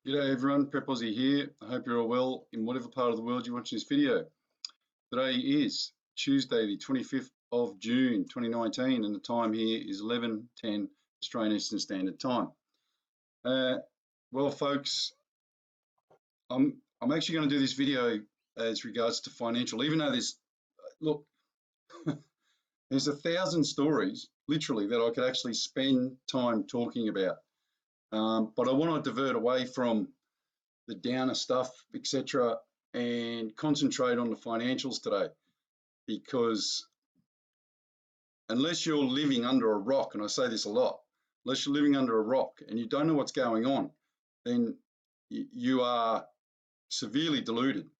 G'day everyone, Prep Aussie here. I hope you're all well in whatever part of the world you're watching this video. Today is Tuesday the 25th of June 2019 and the time here is 11:10 Australian Eastern Standard Time. Well folks, I'm actually going to do this video as regards to financial, even though there's, look, there's 1,000 stories literally that I could actually spend time talking about. But I want to divert away from the downer stuff, etc., and concentrate on the financials today, because unless you're living under a rock, and I say this a lot, unless you're living under a rock and you don't know what's going on, then you are severely deluded.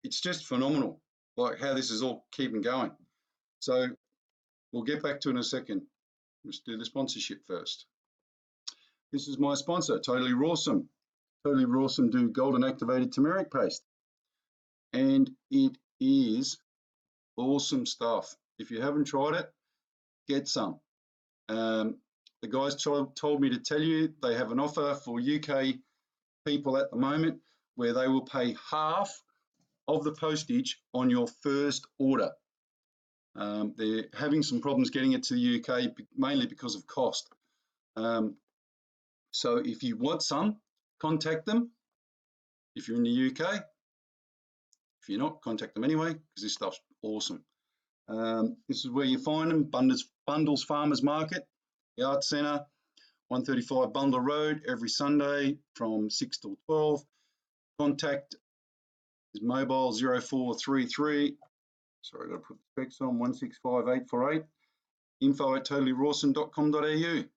It's just phenomenal, like how this is all keeping going. So we'll get back to it in a second. Let's do the sponsorship first. This is my sponsor, Totally Rawsome. Totally Rawsome do golden activated turmeric paste, and it is awesome stuff. If you haven't tried it, get some. The guys told me to tell you they have an offer for UK people at the moment where they will pay half of the postage on your first order. They're having some problems getting it to the UK, mainly because of cost. So if you want some, contact them if you're in the UK. If you're not, contact them anyway, because this stuff's awesome. This is where you find them, Bundles Farmers Market, the Arts Centre, 135 Bundle Road, every Sunday from 6 till 12. Contact is mobile 0433, sorry, I've got to put the specs on, 165848, info@totallyrawsome.com.au.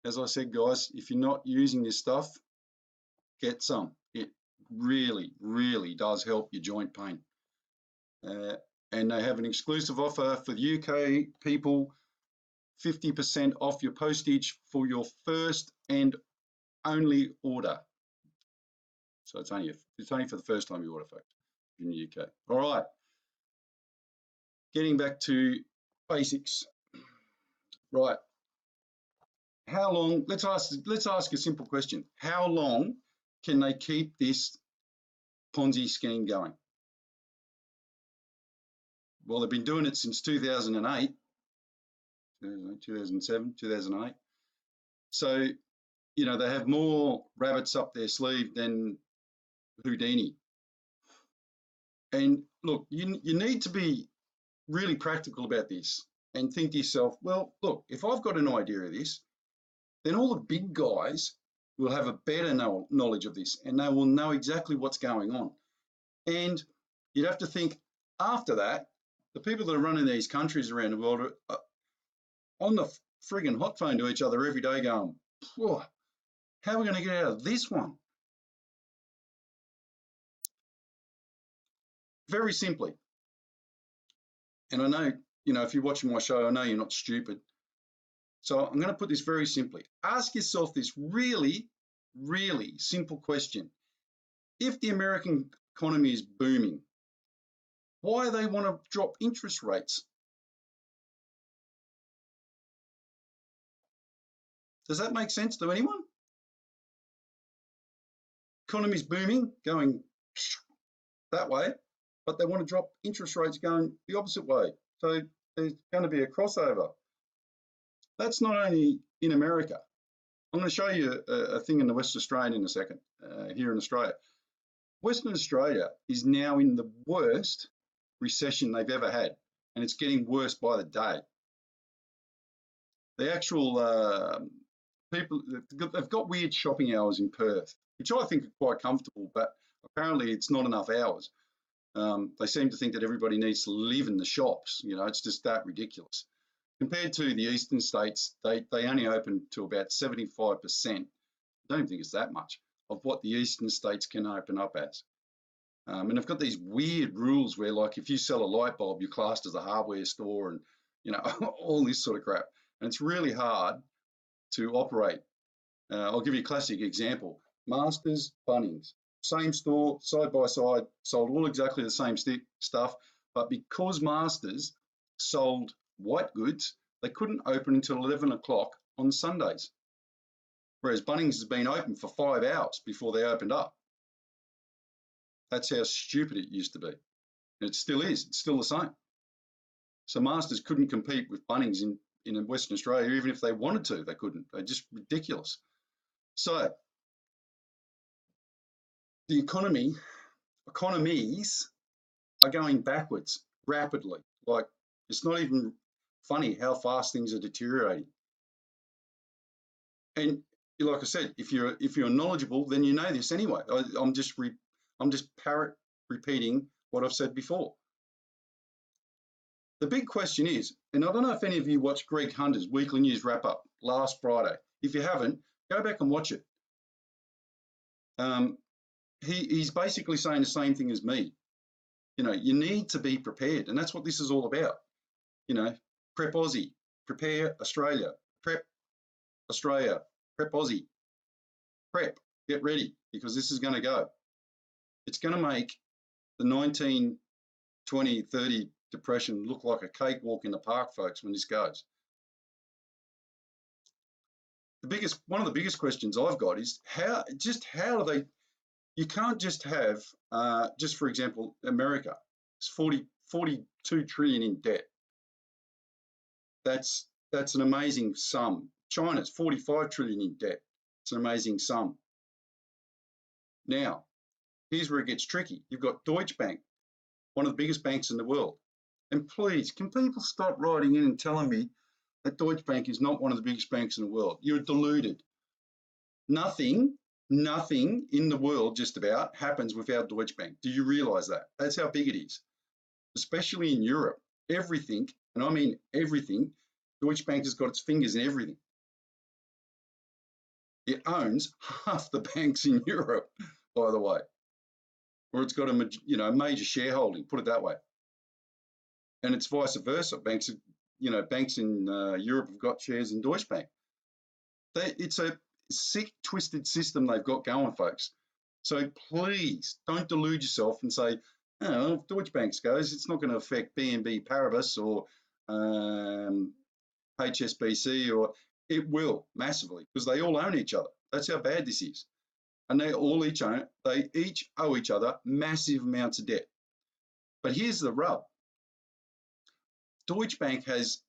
As I said, guys, if you're not using this stuff, get some. It really, really does help your joint pain. And they have an exclusive offer for the UK people, 50% off your postage for your first and only order. So it's only for the first time you order, folks, in the UK. All right, getting back to basics. Right, how long? Let's ask a simple question. How long can they keep this Ponzi scheme going? Well, they've been doing it since 2008, 2007, 2008. So, you know, they have more rabbits up their sleeve than Houdini. And look, you need to be really practical about this and think to yourself, well, look, if I've got an idea of this, then all the big guys will have a better knowledge of this and they will know exactly what's going on. And you'd have to think after that, the people that are running these countries around the world are on the friggin' hot phone to each other every day going, how are we going to get out of this one? Very simply. And I know, you know, if you're watching my show, I know you're not stupid. So I'm going to put this very simply. Ask yourself this really, really simple question. If the American economy is booming, why they want to drop interest rates? Does that make sense to anyone? Economy's booming, going that way, but they want to drop interest rates going the opposite way. So there's going to be a crossover. That's not only in America. I'm going to show you a thing in the West Australian in a second, here in Australia. Western Australia is now in the worst recession they've ever had, and it's getting worse by the day. The actual people, they've got weird shopping hours in Perth, which I think are quite comfortable, but apparently it's not enough hours. They seem to think that everybody needs to live in the shops. You know, it's just that ridiculous. Compared to the eastern states, they only open to about 75%. I don't even think it's that much of what the eastern states can open up as. And they've got these weird rules where, like, if you sell a light bulb, you're classed as a hardware store and, you know, all this sort of crap. And it's really hard to operate. I'll give you a classic example. Masters, Bunnings, same store, side by side, sold all exactly the same stuff, but because Masters sold white goods, they couldn't open until 11 o'clock on Sundays. whereas Bunnings has been open for 5 hours before they opened up. That's how stupid it used to be. And it still is. It's still the same. So Masters couldn't compete with Bunnings in Western Australia. Even if they wanted to, they couldn't. They're just ridiculous. So the economies are going backwards rapidly. Like, it's not even funny how fast things are deteriorating. And like I said, if you're knowledgeable, then you know this anyway. I'm just repeating what I've said before. The big question is, and I don't know if any of you watched Greg Hunter's weekly news wrap up last Friday. If you haven't, go back and watch it. He's basically saying the same thing as me. You know, you need to be prepared, and that's what this is all about. You know, prep Aussie, prepare Australia, prep Australia, prep Aussie, prep, get ready, because this is going to go. It's going to make the 19, 20, 30 depression look like a cakewalk in the park, folks, when this goes. One of the biggest questions I've got is how do they, you can't just have, just for example, America, it's 42 trillion in debt. That's an amazing sum. China's 45 trillion in debt. It's an amazing sum. Now, here's where it gets tricky. You've got Deutsche Bank, one of the biggest banks in the world. And please, can people stop writing in and telling me that Deutsche Bank is not one of the biggest banks in the world? You're deluded. Nothing in the world just about happens without Deutsche Bank. Do you realize that? That's how big it is, especially in Europe. Everything, and I mean everything, Deutsche Bank has got its fingers in everything. It owns half the banks in Europe, by the way, or it's got a major shareholding, put it that way. And it's vice versa. Banks in Europe have got shares in Deutsche Bank. It's a sick, twisted system they've got going, folks. So please don't delude yourself and say, oh, if Deutsche Bank goes, it's not going to affect BNP Paribas or HSBC, or it will massively, because they all own each other. That's how bad this is. And they each owe each other massive amounts of debt. But here's the rub. Deutsche Bank has,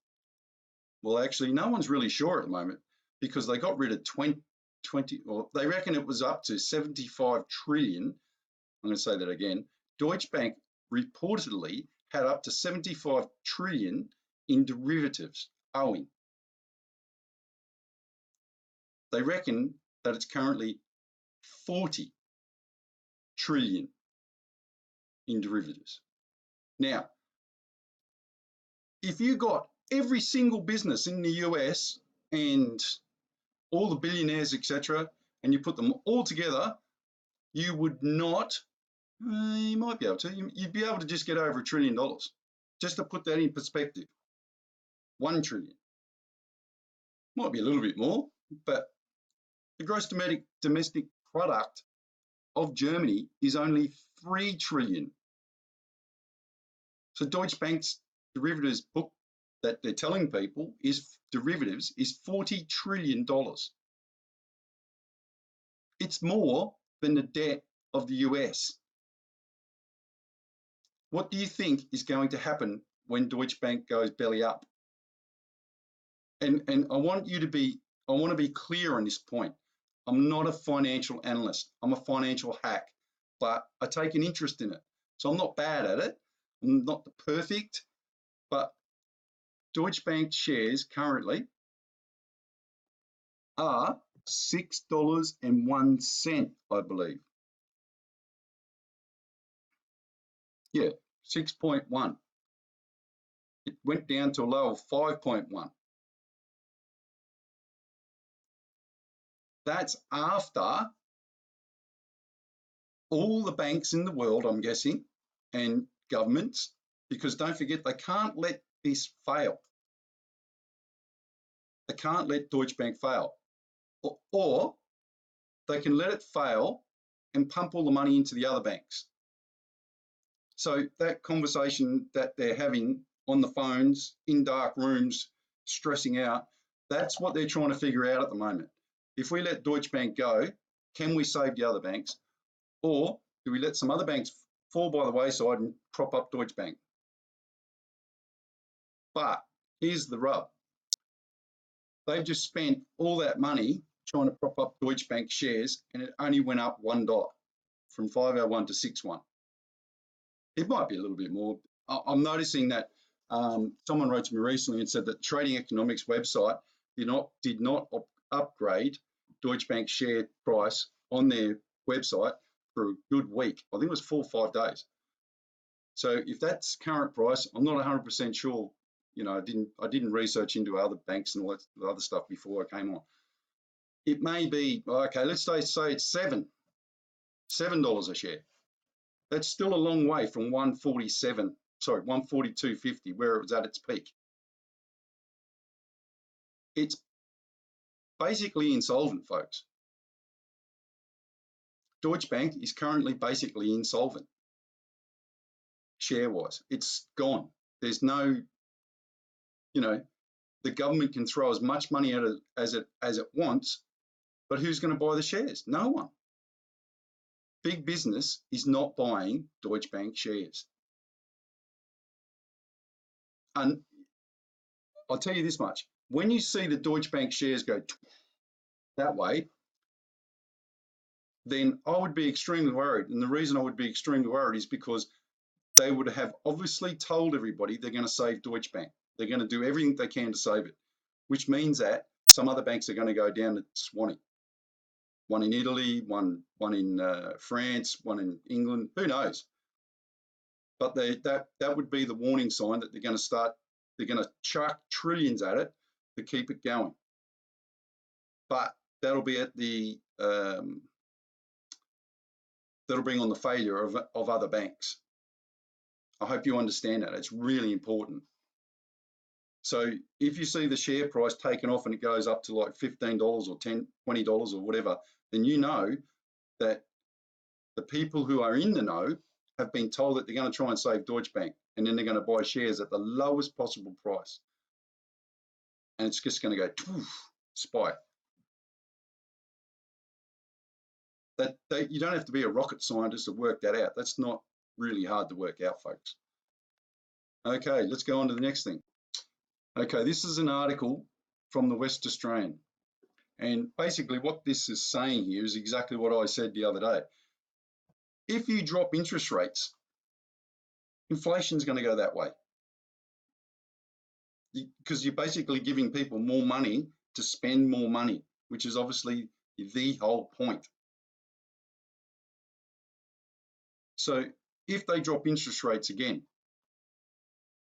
well, actually, no one's really sure at the moment, because they got rid of 20, or they reckon it was up to 75 trillion. I'm going to say that again. Deutsche Bank reportedly had up to 75 trillion in derivatives owing. They reckon that it's currently 40 trillion in derivatives. Now, if you got every single business in the US and all the billionaires, etc., and you put them all together, you would not, you might be able to, you'd be able to just get over $1 trillion. Just to put that in perspective, 1 trillion. Might be a little bit more, but the gross domestic product of Germany is only 3 trillion. So Deutsche Bank's derivatives book that they're telling people is derivatives is $40 trillion. It's more than the debt of the US. What do you think is going to happen when Deutsche Bank goes belly up? And I want to be clear on this point. I'm not a financial analyst. I'm a financial hack, but I take an interest in it. So I'm not bad at it. I'm not the perfect, but Deutsche Bank shares currently are $6.01, I believe. Yeah, 6.1. It went down to a low of 5.1. That's after all the banks in the world, I'm guessing, and governments, because don't forget, they can't let this fail. They can't let Deutsche Bank fail. Or they can let it fail and pump all the money into the other banks. So that conversation that they're having on the phones, in dark rooms, stressing out, that's what they're trying to figure out at the moment. if we let Deutsche Bank go, can we save the other banks? Or do we let some other banks fall by the wayside and prop up Deutsche Bank? But here's the rub. They've just spent all that money trying to prop up Deutsche Bank shares, and it only went up $1 from 501 to 61. It might be a little bit more. I'm noticing that someone wrote to me recently and said that Trading Economics website did not upgrade Deutsche Bank share price on their website for a good week. I think it was 4 or 5 days. So if that's current price, I'm not 100% sure. You know, I didn't research into other banks and all that other stuff before I came on. It may be, okay, let's say it's $7 a share. That's still a long way from 142.50, where it was at its peak. It's basically insolvent, folks. Deutsche Bank is currently basically insolvent, share-wise. It's gone. There's no, you know, the government can throw as much money at it as it wants, but who's going to buy the shares? No one. Big business is not buying Deutsche Bank shares. And I'll tell you this much, when you see the Deutsche Bank shares go that way, then I would be extremely worried. And the reason I would be extremely worried is because they would have obviously told everybody they're going to save Deutsche Bank. They're going to do everything they can to save it, which means that some other banks are going to go down to Swanee. One in Italy, one in France, one in England, who knows? But that would be the warning sign that they're going to chuck trillions at it to keep it going. But that'll be at the, that'll bring on the failure of other banks. I hope you understand that. It's really important. So if you see the share price taken off and it goes up to like $15 or $10, $20 or whatever, then you know that the people who are in the know have been told that they're going to try and save Deutsche Bank, and then they're going to buy shares at the lowest possible price. And it's just going to go spike. You don't have to be a rocket scientist to work that out. That's not really hard to work out, folks. Okay, let's go on to the next thing. Okay, this is an article from the West Australian. And basically what this is saying here is exactly what I said the other day. If you drop interest rates, inflation is going to go that way. Because you're basically giving people more money to spend more money, which is obviously the whole point. So if they drop interest rates again,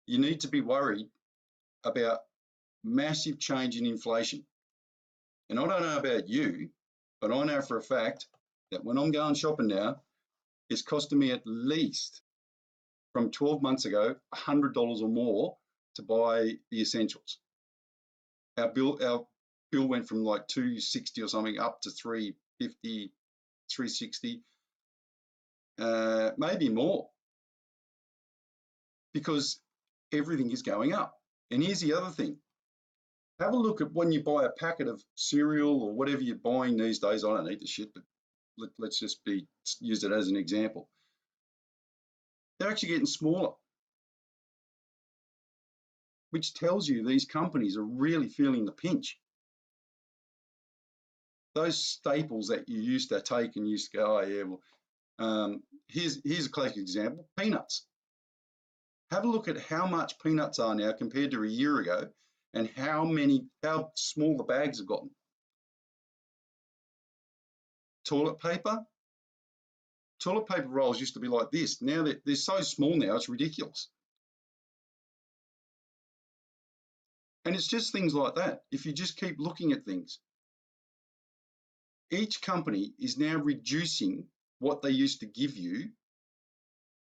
you need to be worried about massive change in inflation. And I don't know about you, but I know for a fact that when I'm going shopping now, it's costing me at least from 12 months ago, $100 or more to buy the essentials. Our bill went from like $260 or something up to $350, $360, maybe more, because everything is going up. And here's the other thing. Have a look at when you buy a packet of cereal or whatever you're buying these days. I don't eat the shit, but let's just use it as an example. They're actually getting smaller, which tells you these companies are really feeling the pinch. Those staples that you used to take and used to go, oh yeah, well, here's a classic example, peanuts. Have a look at how much peanuts are now compared to a year ago, and how small the bags have gotten. Toilet paper rolls used to be like this. Now they're so small now, it's ridiculous. And it's just things like that. If you just keep looking at things, each company is now reducing what they used to give you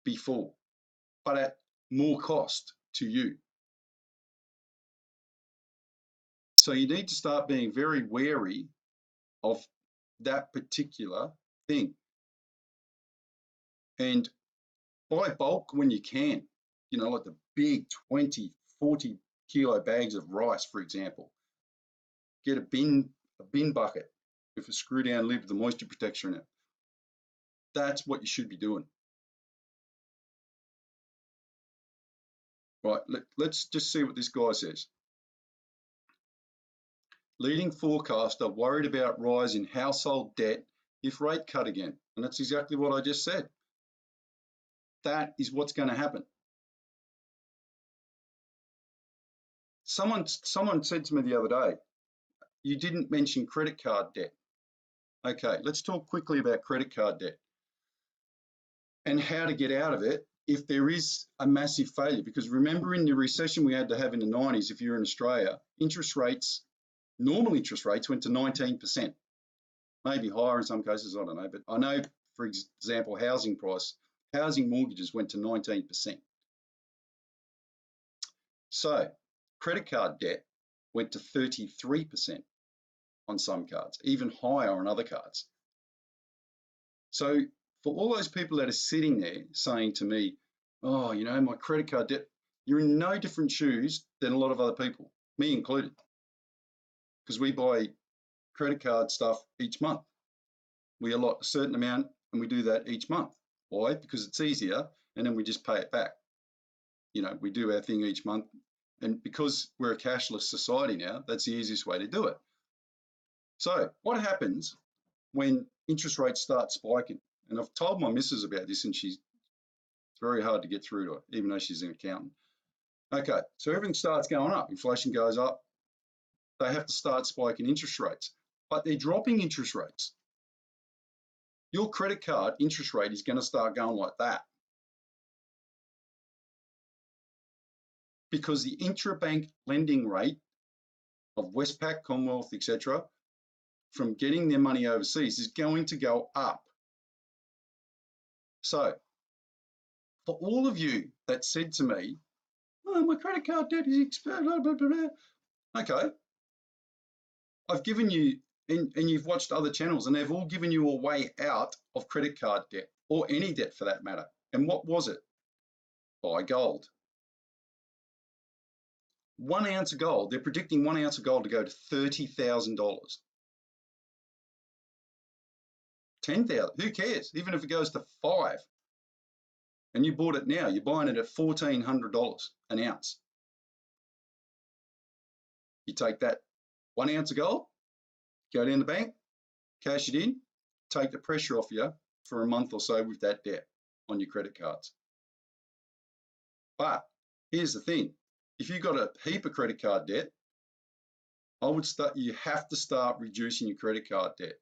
before, but at more cost to you. So you need to start being very wary of that particular thing. And buy bulk when you can, you know, like the big 20, 40 kilo bags of rice, for example. Get a bin bucket with a screw down lid with the moisture protector in it. That's what you should be doing. Right, let's just see what this guy says. Leading forecaster worried about rise in household debt if rate cut again. And that's exactly what I just said. That is what's going to happen. Someone said to me the other day, you didn't mention credit card debt. Okay, let's talk quickly about credit card debt and how to get out of it if there is a massive failure. Because remember, in the recession we had to have in the 90s, if you're in Australia, interest rates, normal interest rates went to 19%, maybe higher in some cases, I don't know. But I know, for example, housing mortgages went to 19%. So credit card debt went to 33% on some cards, even higher on other cards. So for all those people that are sitting there saying to me, oh, you know, my credit card debt, you're in no different shoes than a lot of other people, me included, because we buy credit card stuff each month. We allot a certain amount and we do that each month. Why? Because it's easier, and then we just pay it back. You know, we do our thing each month, and because we're a cashless society now, that's the easiest way to do it. So what happens when interest rates start spiking? And I've told my missus about this, and it's very hard to get through to her, even though she's an accountant. Okay, so everything starts going up. Inflation goes up. They have to start spiking interest rates, but they're dropping interest rates. Your credit card interest rate is going to start going like that, because the intrabank lending rate of Westpac, Commonwealth, etc., from getting their money overseas is going to go up. So for all of you that said to me, oh, my credit card debt is expensive, blah, blah, blah, blah. Okay, I've given you, and you've watched other channels, and they've all given you a way out of credit card debt, or any debt for that matter. And what was it? Buy gold. 1 ounce of gold, they're predicting 1 ounce of gold to go to $30,000. 10,000, who cares? Even if it goes to 5, and you bought it now, you're buying it at $1,400 an ounce. You take that 1 ounce of gold, go down the bank, cash it in, take the pressure off you for a month or so with that debt on your credit cards. But here's the thing, if you've got a heap of credit card debt, you have to start reducing your credit card debt.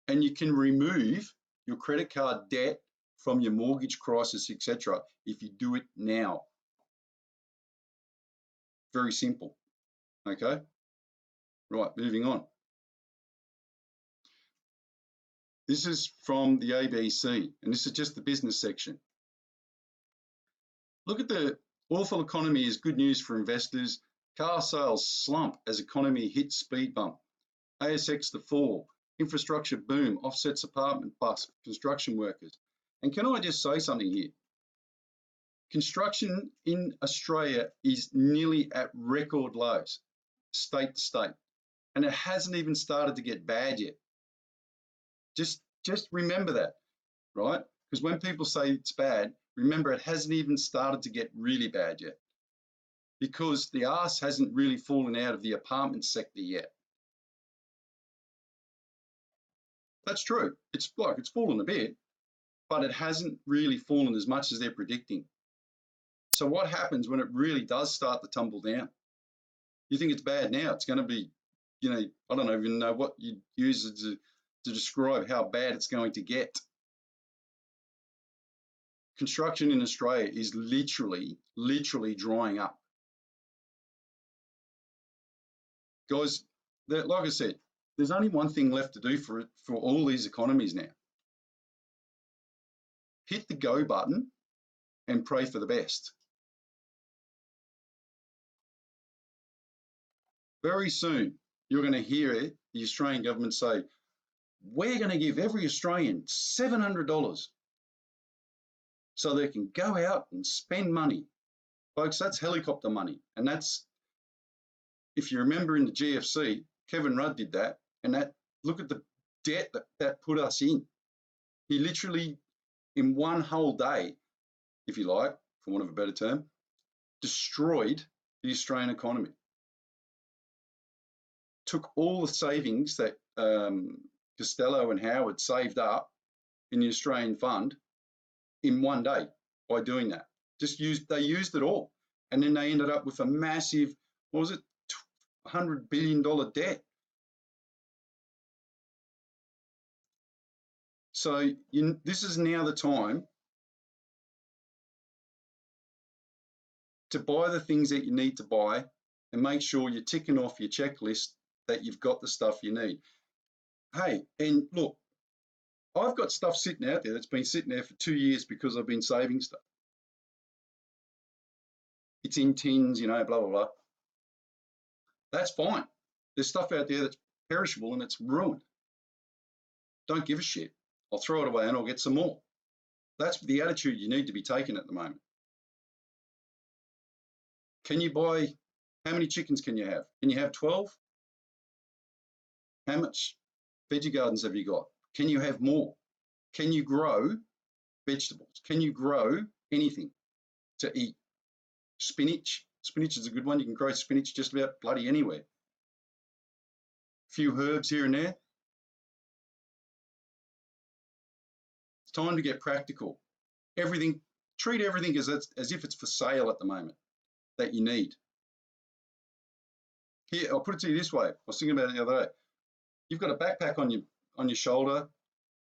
And you can remove your credit card debt from your mortgage crisis, etc., if you do it now. Very simple. Okay? Right, moving on. This is from the ABC, and this is just the business section. Look at the awful economy is good news for investors. Car sales slump as economy hits speed bump. ASX to fall. Infrastructure boom offsets apartment bust construction workers. And can I just say something here? Construction in Australia is nearly at record lows, state to state, and it hasn't even started to get bad yet. Just remember that, right? Because when people say it's bad, remember it hasn't even started to get really bad yet, because the arse hasn't really fallen out of the apartment sector yet. That's true. It's fallen a bit, but it hasn't really fallen as much as they're predicting. So what happens when it really does start to tumble down? You think it's bad now, it's going to be, you know, I don't even know what you'd use to describe how bad it's going to get. Construction in Australia is literally drying up. Guys, like I said, there's only one thing left to do for all these economies now. Hit the go button and pray for the best. Very soon, you're going to hear the Australian government say, we're going to give every Australian $700 so they can go out and spend money. Folks, that's helicopter money. And that's, if you remember in the GFC, Kevin Rudd did that, and that, look at the debt that put us in. He literally, in one whole day, if you like, for want of a better term, destroyed the Australian economy. Took all the savings that Costello and Howard saved up in the Australian fund in one day by doing that. They used it all. And then they ended up with a massive, what was it, $100 billion debt. So this is now the time to buy the things that you need to buy and make sure you're ticking off your checklist that you've got the stuff you need. Hey, and look, I've got stuff sitting out there that's been sitting there for 2 years because I've been saving stuff. It's in tins, you know, blah, blah, blah. That's fine. There's stuff out there that's perishable and it's ruined. Don't give a shit. I'll throw it away and I'll get some more. That's the attitude you need to be taking at the moment. Can you buy, how many chickens can you have? Can you have 12? How much veggie gardens have you got? Can you have more? Can you grow vegetables? Can you grow anything to eat? Spinach. Spinach is a good one. You can grow spinach just about bloody anywhere. A few herbs here and there. It's time to get practical. Everything, treat everything as if it's for sale at the moment that you need. Here, I'll put it to you this way. I was thinking about it the other day. You've got a backpack on your shoulder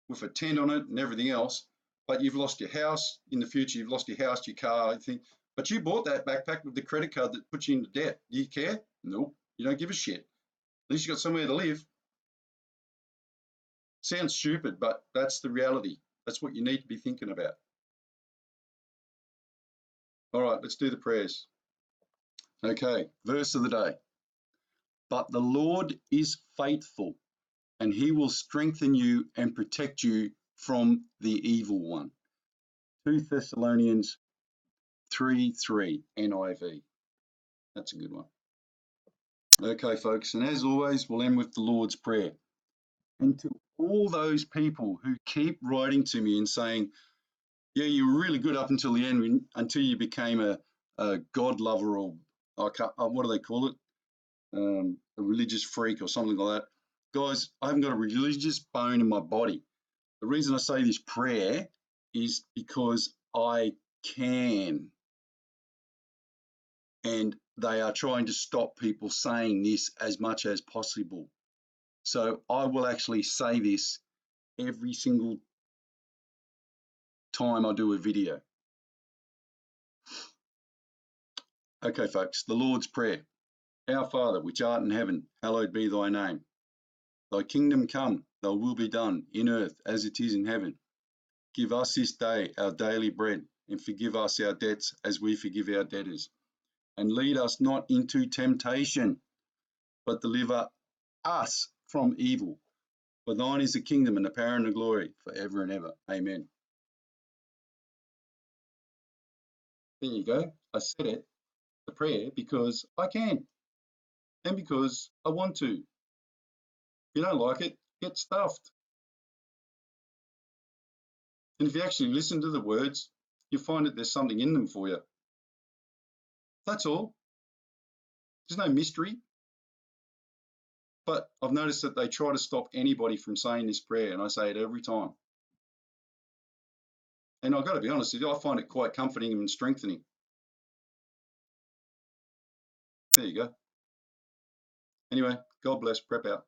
with a tent on it and everything else, but you've lost your house. In the future, you've lost your house, your car, everything. But you bought that backpack with the credit card that puts you into debt. Do you care? Nope. You don't give a shit. At least you've got somewhere to live. Sounds stupid, but that's the reality. That's what you need to be thinking about. All right, let's do the prayers. Okay, verse of the day. But the Lord is faithful, and he will strengthen you and protect you from the evil one. 2 Thessalonians 3:3 NIV. That's a good one. Okay, folks, and as always, we'll end with the Lord's Prayer. And to all those people who keep writing to me and saying, yeah, you were really good up until the end, until you became a God lover, or what do they call it? A religious freak or something like that. Guys, I haven't got a religious bone in my body. The reason I say this prayer is because I can. And they are trying to stop people saying this as much as possible. So I will actually say this every single time I do a video. Okay, folks, the Lord's Prayer. Our Father, which art in heaven, hallowed be thy name. Thy kingdom come, thy will be done, in earth as it is in heaven. Give us this day our daily bread, and forgive us our debts as we forgive our debtors. And lead us not into temptation, but deliver us from evil. For thine is the kingdom and the power and the glory forever and ever. Amen. There you go. I said it, the prayer, because I can and because I want to. If you don't like it, get stuffed. And if you actually listen to the words, you'll find that there's something in them for you. That's all. There's no mystery. But I've noticed that they try to stop anybody from saying this prayer, and I say it every time. And I've got to be honest with you, I find it quite comforting and strengthening. There you go. Anyway, God bless. Prep out.